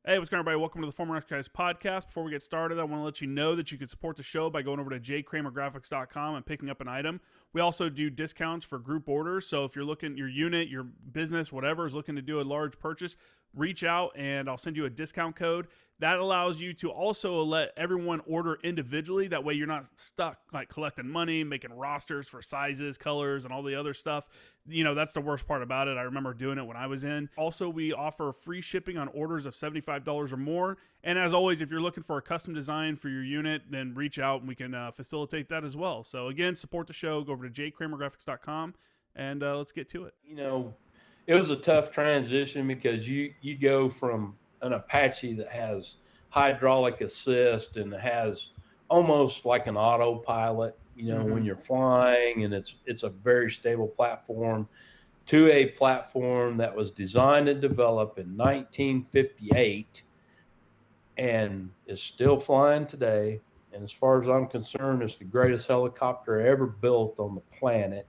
Hey, what's going on, everybody? Welcome to the Former Nice Guys podcast. Before we get started, I want to let you know that you can support the show by going over to jkramergraphics.com and picking up an item. We also do discounts for group orders. So if you're looking, your unit, your business, whatever is looking to do a large purchase, reach out and I'll send you a discount code. That allows you to also let everyone order individually. That way you're not stuck like collecting money, making rosters for sizes, colors, and all the other stuff. You know, that's the worst part about it. I remember doing it when I was in. Also, we offer free shipping on orders of $75 or more. And as always, if you're looking for a custom design for your unit, then reach out and we can facilitate that as well. So again, support the show. Go over to jkramergraphics.com and let's get to it. You know, it was a tough transition because you go from an Apache that has hydraulic assist and has almost like an autopilot, you know, when you're flying, and it's a very stable platform, to a platform that was designed and developed in 1958 and is still flying today. And as far as I'm concerned, it's the greatest helicopter ever built on the planet.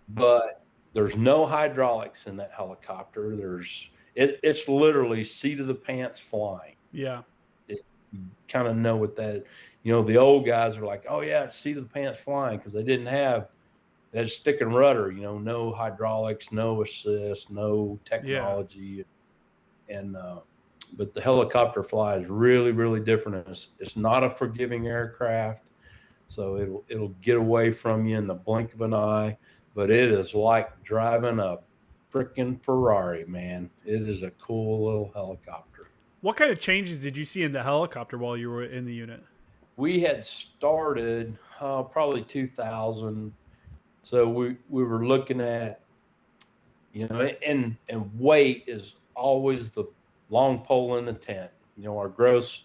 But there's no hydraulics in that helicopter. It's literally seat of the pants flying. Yeah. You kind of know what that, you know, the old guys are like, oh yeah, it's seat of the pants flying, because they didn't have that stick and rudder, you know, no hydraulics, no assist, no technology. Yeah. And, but the helicopter flies really, really different. It's not a forgiving aircraft, so it'll get away from you in the blink of an eye. But it is like driving a freaking Ferrari, man. It is a cool little helicopter. What kind of changes did you see in the helicopter while you were in the unit? We had started probably 2000. So we were looking at, you know, and weight is always the long pole in the tent. You know, our gross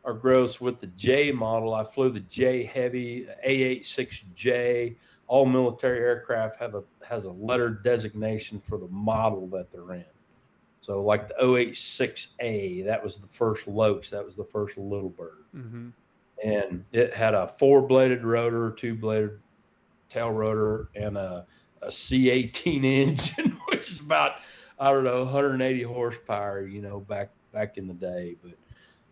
with the J model, I flew the J Heavy, AH-6J. All military aircraft has a letter designation for the model that they're in. So like the AH-6A, that was the first Loach, that was the first Little Bird. Mm-hmm. And it had a 4-bladed rotor, 2-bladed tail rotor, and a C18 engine, which is about, I don't know, 180 horsepower, you know, back in the day. But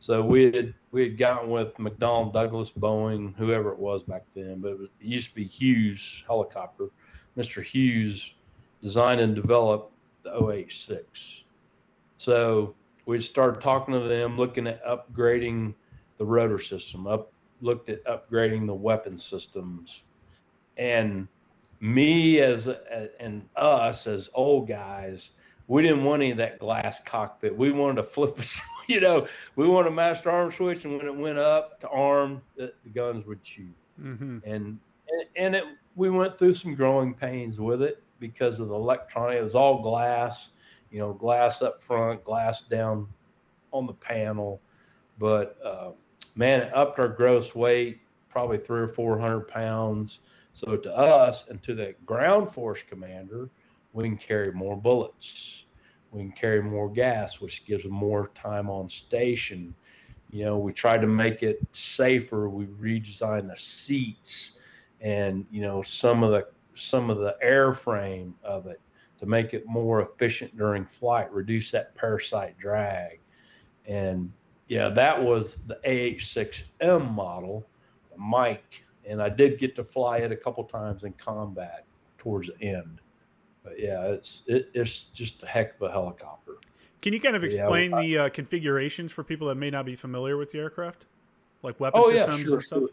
so we had gotten with McDonnell Douglas, Boeing, whoever it was back then, but it used to be Hughes helicopter. Mr. Hughes designed and developed the OH-6. So we started talking to them, looking at upgrading the rotor system, looked at upgrading the weapon systems. And me and us as old guys, we didn't want any of that glass cockpit. We wanted to flip it, you know, we wanted a master arm switch, and when it went up to arm, the guns would shoot. Mm-hmm. And we went through some growing pains with it because of the electronic. It was all glass, you know, glass up front, glass down on the panel. But man, it upped our gross weight, probably 300 or 400 pounds. So to us and to the ground force commander, we can carry more bullets. We can carry more gas, which gives them more time on station. You know, we tried to make it safer. We redesigned the seats and, you know, some of the airframe of it to make it more efficient during flight, reduce that parasite drag. And yeah, that was the AH-6M model, the Mike. And I did get to fly it a couple times in combat towards the end. But yeah, it's just a heck of a helicopter. Can you kind of explain the configurations for people that may not be familiar with the aircraft, like weapon systems and stuff? Sure.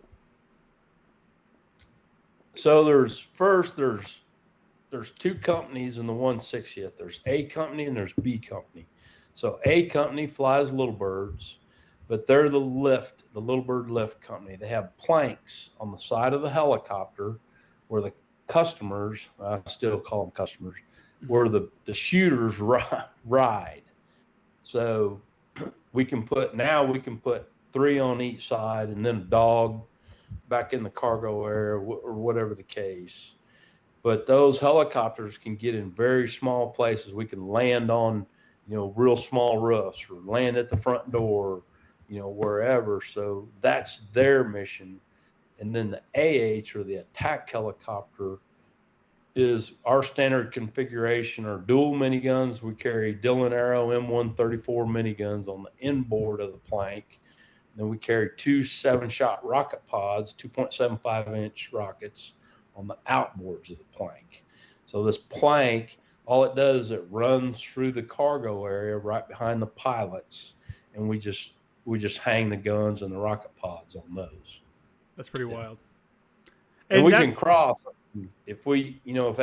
So there's two companies in the 160th. There's A company and there's B company. So A company flies Little Birds, but they're the Little Bird lift company. They have planks on the side of the helicopter where the customers, I still call them customers, where the shooters ride. So we can put 3 on each side and then a dog back in the cargo area or whatever the case. But those helicopters can get in very small places. We can land on, you know, real small roofs or land at the front door, you know, wherever. So that's their mission. And then the AH, or the attack helicopter, is our standard configuration are dual miniguns. We carry Dillon Arrow M134 miniguns on the inboard of the plank. Then we carry 2 7-shot rocket pods, 2.75-inch rockets on the outboards of the plank. So this plank, all it does is it runs through the cargo area right behind the pilots, and we just hang the guns and the rocket pods on those. That's pretty wild. And we can cross if we, if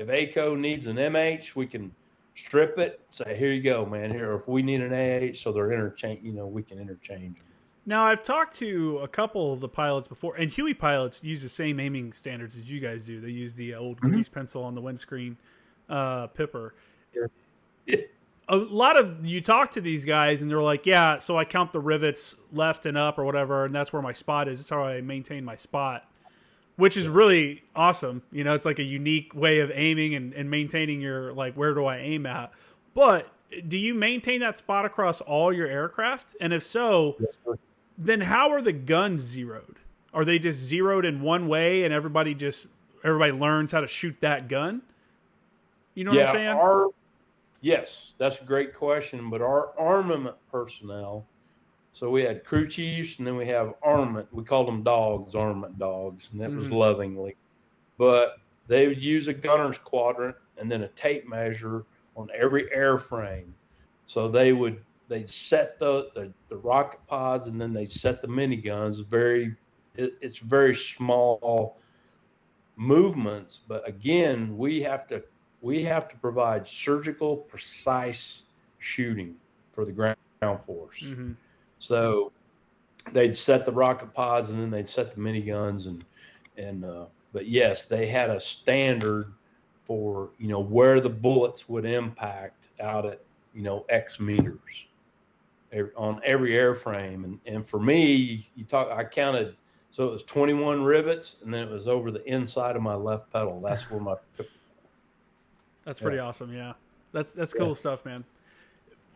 ACO needs an MH, we can strip it, say, here you go, man. Here, if we need an AH, so they're interchange, we can interchange them. Now, I've talked to a couple of the pilots before, and Huey pilots use the same aiming standards as you guys do. They use the old grease pencil on the windscreen pipper. Yeah. A lot of you talk to these guys, and they're like, yeah, so I count the rivets left and up or whatever, and that's where my spot is. That's how I maintain my spot, which is really awesome. It's like a unique way of aiming and maintaining your, like, where do I aim at? But do you maintain that spot across all your aircraft? And if so, yes, sir. Then how are the guns zeroed? Are they just zeroed in one way and everybody learns how to shoot that gun? You know what I'm saying? Yes, that's a great question. But our armament personnel, so we had crew chiefs and then we have armament. We called them dogs, armament dogs, and that was lovingly. But they would use a gunner's quadrant and then a tape measure on every airframe. So they'd set the rocket pods and then they'd set the miniguns. It's very small movements, but again, we have to provide surgical, precise shooting for the ground force. Mm-hmm. So they'd set the rocket pods and then they'd set the miniguns but yes, they had a standard for where the bullets would impact out at X meters on every airframe. And for me, I counted, so it was 21 rivets, and then it was over the inside of my left pedal. That's where my. That's pretty awesome. Yeah, that's cool stuff, man.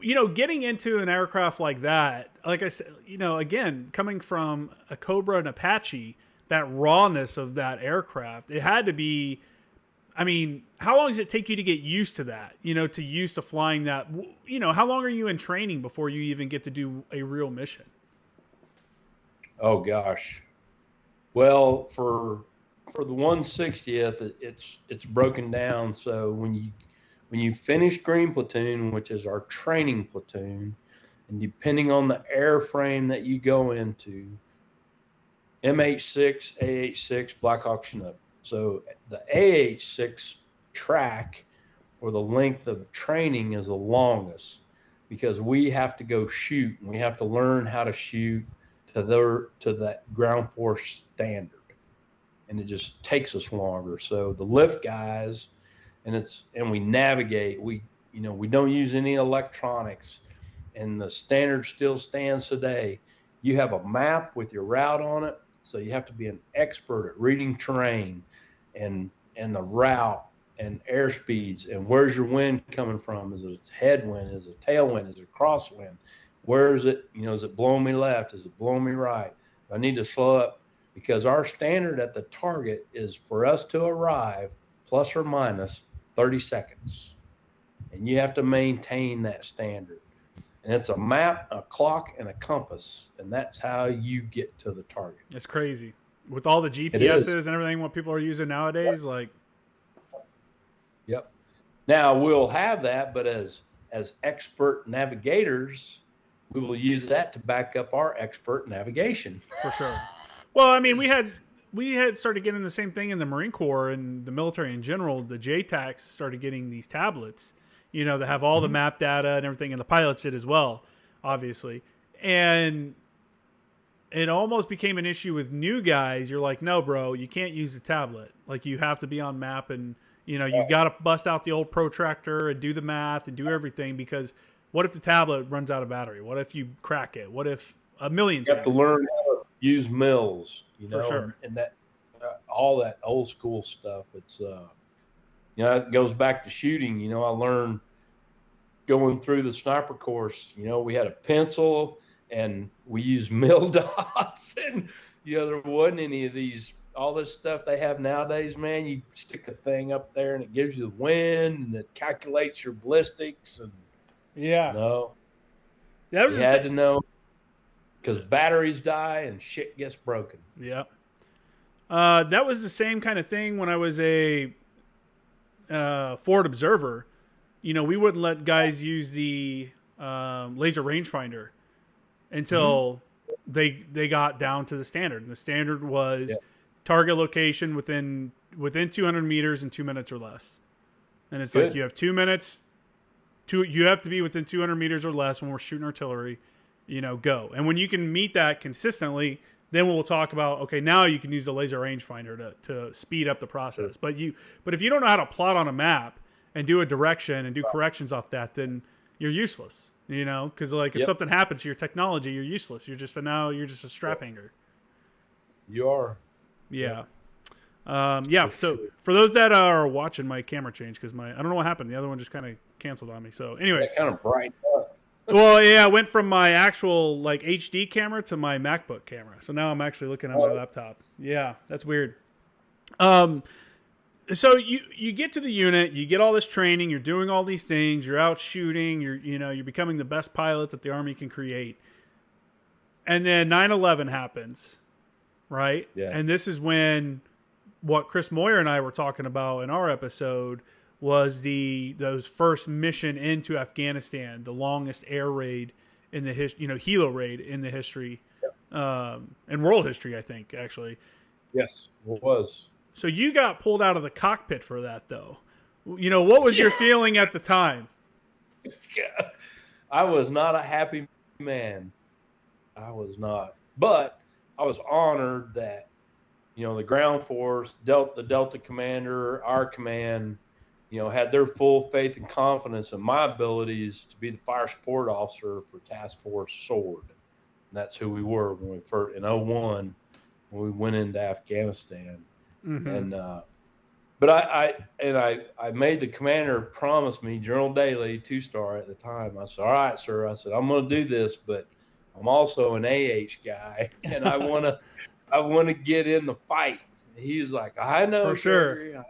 Getting into an aircraft like that, like I said, again, coming from a Cobra and Apache, that rawness of that aircraft, it had to be. I mean, how long does it take you to get used to that? To flying that. How long are you in training before you even get to do a real mission? Oh gosh, well, for the 160th, it's broken down. So when you finish green platoon, which is our training platoon, and depending on the airframe that you go into, MH6, AH-6, Black Hawk Chinook. So the AH-6 track, or the length of training, is the longest because we have to go shoot and we have to learn how to shoot to that ground force standard, and it just takes us longer. So the lift guys, and we navigate. We don't use any electronics, and the standard still stands today. You have a map with your route on it, so you have to be an expert at reading terrain and the route and airspeeds and where's your wind coming from? Is it a headwind? Is it a tailwind? Is it a crosswind? Where is it? Is it blowing me left? Is it blowing me right? I need to slow up, because our standard at the target is for us to arrive plus or minus 30 seconds. And you have to maintain that standard. And it's a map, a clock, and a compass. And that's how you get to the target. It's crazy. With all the GPSs and everything, what people are using nowadays, Yep. Now, we'll have that, but as expert navigators, we will use that to back up our expert navigation. For sure. Well, I mean, we had started getting the same thing in the Marine Corps and the military in general. The JTACs started getting these tablets, that have all the map data and everything, and the pilots did as well, obviously. And it almost became an issue with new guys. You're like, no, bro, you can't use the tablet. Like, you have to be on map, and you got to bust out the old protractor and do the math and do everything, because what if the tablet runs out of battery? What if you crack it? What if a million things? You have to learn how to use mills, For sure. and that all that old school stuff. It's it goes back to shooting. I learned going through the sniper course. We had a pencil and we used mill dots, and there wasn't any of these all this stuff they have nowadays, man. You stick a thing up there and it gives you the wind and it calculates your ballistics. And Yeah. no, That you was had to know because batteries die and shit gets broken. Yeah. That was the same kind of thing when I was a Ford observer. You know, we wouldn't let guys use the laser rangefinder until they got down to the standard. And the standard was target location within 200 meters in 2 minutes or less. And it's like you have 2 minutes. You have to be within 200 meters or less when we're shooting artillery. You know, go. And when you can meet that consistently, then we'll talk about, okay, now you can use the laser rangefinder to speed up the process. But if you don't know how to plot on a map and do a direction and do corrections off that, then you're useless. You know, because like if something happens to your technology, you're useless. You're just a strap hanger. You are. Yeah. So for those that are watching, my camera changed because I don't know what happened. The other one just kind of canceled on me. So anyways, kind of bright up. Well, yeah, I went from my actual like HD camera to my MacBook camera. So now I'm actually looking at my laptop. Yeah, that's weird. So you get to the unit, you get all this training, you're doing all these things, you're out shooting, you're becoming the best pilots that the Army can create. And then 9/11 happens, right? Yeah. And this is when what Chris Moyer and I were talking about in our episode was those first mission into Afghanistan, the longest air raid in the helo raid in the history, in world history, I think, actually. Yes, it was. So you got pulled out of the cockpit for that, though. You know, what was your feeling at the time? I was not a happy man. I was not. But I was honored that, the ground force, the Delta commander, our command, had their full faith and confidence in my abilities to be the fire support officer for Task Force SOAR. And that's who we were when we first, in 2001, when we went into Afghanistan. Mm-hmm. And, but I made the commander promise me, General Daly, 2-star at the time. I said, all right, sir. I said, I'm going to do this, but I'm also an AH guy, and I want to get in the fight. He's like, I know, for sure.